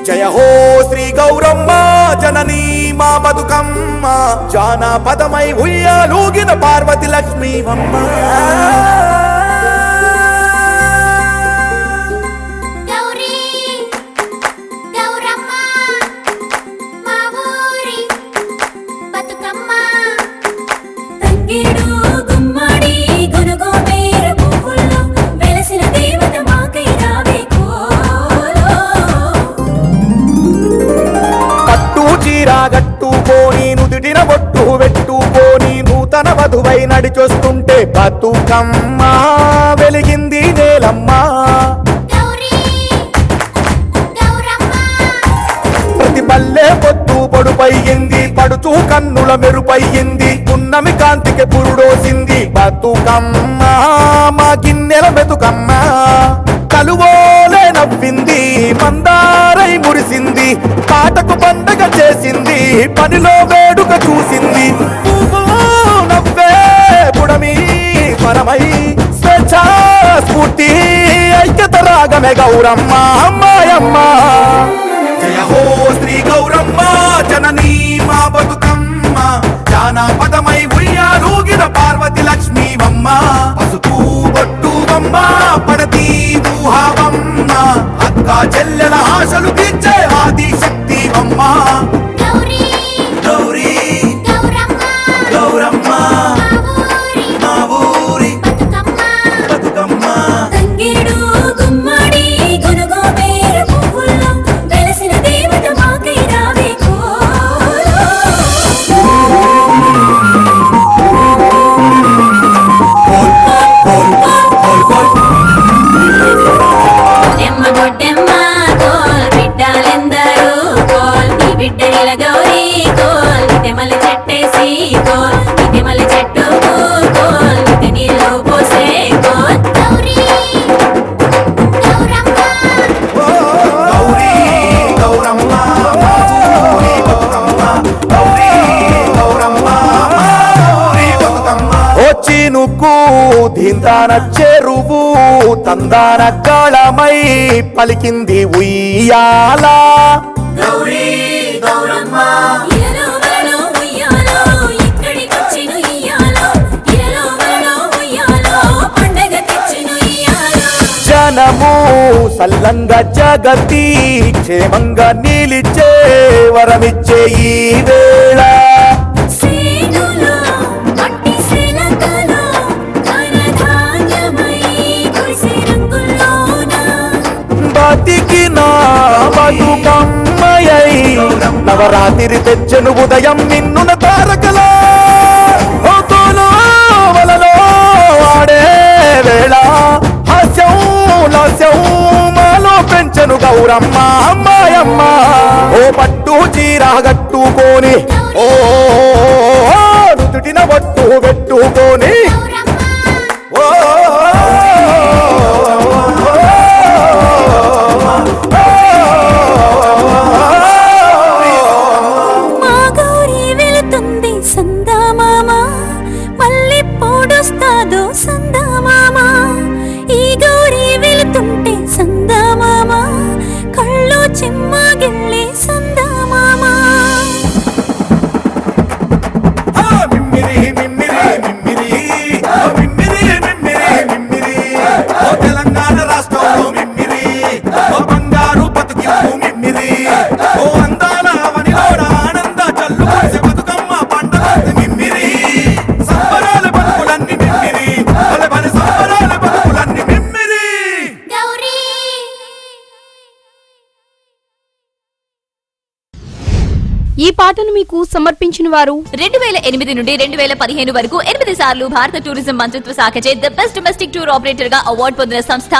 జయ హో శ్రీ గౌరమ్మ జననీ మా బతుకమ్మ జానపదమై ఉయ్యాలూగిన పార్వతి లక్ష్మీ అమ్మ. గట్టుకోని నుదిటిన బొట్టు పెట్టుకోని నూతన వధువై నడిచొస్తుంటే బతుకమ్మ వెలిగింది నేలమ్మ. ప్రతి పల్లె పొత్తు పొడుపయ్యింది పడుచు కన్నుల మెరుపయ్యింది పున్నమి కాంతికి పురుడోసింది బతుకమ్మ మా గిన్నెల బతుకమ్మ. కలువోలే నవ్వింది మందారై మురిసింది పాటకు పండగ చేసింది పనిలో వేడుక చూసింది. నవ్వే పుడమి పరమై స్వేచ్ఛా స్ఫూర్తి ఐక్యత రాగమే గౌరమ్మ అమ్మాయమ్మ. జయ హో శ్రీ గౌరమ్మ జననీ మా బతుకమ్మ జానపదమై ఉయ్యాలూగిన పార్వతి లక్ష్మీ అమ్మ. పసుపు బొట్టు బొమ్మ పడతి ఊహావమ్మ అక్క చెల్లెల ఆశలు తీర్చే ఆది శక్తి అమ్మ. గౌరీ గౌరీ గౌరమ్మ మా ఊరి బతుకమ్మ. తంగేడు గుమ్మడి గునుగు మేరు పువ్వుల్లో వెలసిన దేవత మాకై రావే ఎమ్మ గొడ్డెమ్మ కోల్ బిడ్డలెందరూ కోల్ ఈ బిడ్డల గౌరీ కోల్ ఇటెమల చెట్టేసి కోల్ ఇటెమల చెట్టు కోల్ ఇట నీళ్ళు పోసే కోల్ గౌరీ గౌరమ్మ గౌరీ గౌరమ్మ మా ఊరి బతుకమ్మ. గౌరీ గౌరమ్మ మా ఊరి బతుకమ్మ. వచ్చి నుక్కు దిందాన చెరువు తందాన కాళమై పలికింది ఉయ్యాల. గౌరీ గౌరమ్మ ఇలలో వరలో ఉయ్యాలో ఇక్కడికొచ్చిన ఇయ్యాలో ఇలలో వరలో ఉయ్యాలో పండగ తెచ్చిన ఇయ్యాలో. జనము సల్లంగా జగతి క్షేమంగా నిలిచే వరమిచ్చే ఈ వేళ. సేనులో మట్టి శిలకలో ధనధాన్యమై కురిసే రంగుల్లోన బతికిన బతుకమ్మయై నవరాత్రి తెచ్చెను ఉదయం నిన్నున తారకలా. వలలో ఆడే వేళ హాస్యం లాస్యం మాలో పెంచెను గౌరమ్మ అమ్మాయమ్మ. ఓ పట్టు చీర కట్టుకొని ఓ నుదుటిన బొట్టు పెట్టుకొని ఓ మా గౌరీ వెళుతుంది సందామామ మళ్ళీ పోడొస్తాదో సందామామ. ఈ గౌరీ వెళుతుంటే సందామామ కళ్ళు చెమ్మగిల్లి సందామామ. మిమ్మిరి మిమ్మిరి మిమ్మిరి మిమ్మిరి మిమ్మిరి మిమ్మిరి ఓ తెలంగాణ రాష్ట్రంలో మిమ్మిరి ఓ బంగారు బతుకింపు మిమ్మిరి ఓ అందాల అవనిలోడ ఆనంద చల్లు కురిసే బతుకమ్మ పండుగ మిమ్మిరి. సంబరాల బతుకులన్నీ మిమ్మిరి భలే భలే సంబరాల బతుకులన్నీ మిమ్మిరి. గౌరీ ఈ పాటను మీకు సమర్పించిన వారు 2008 నుండి 2015 వరకు 8 సార్లు భారత టూరిజం మంత్రిత్వ శాఖచే the best domestic tour operator గా అవార్డు పొందిన సంస్థ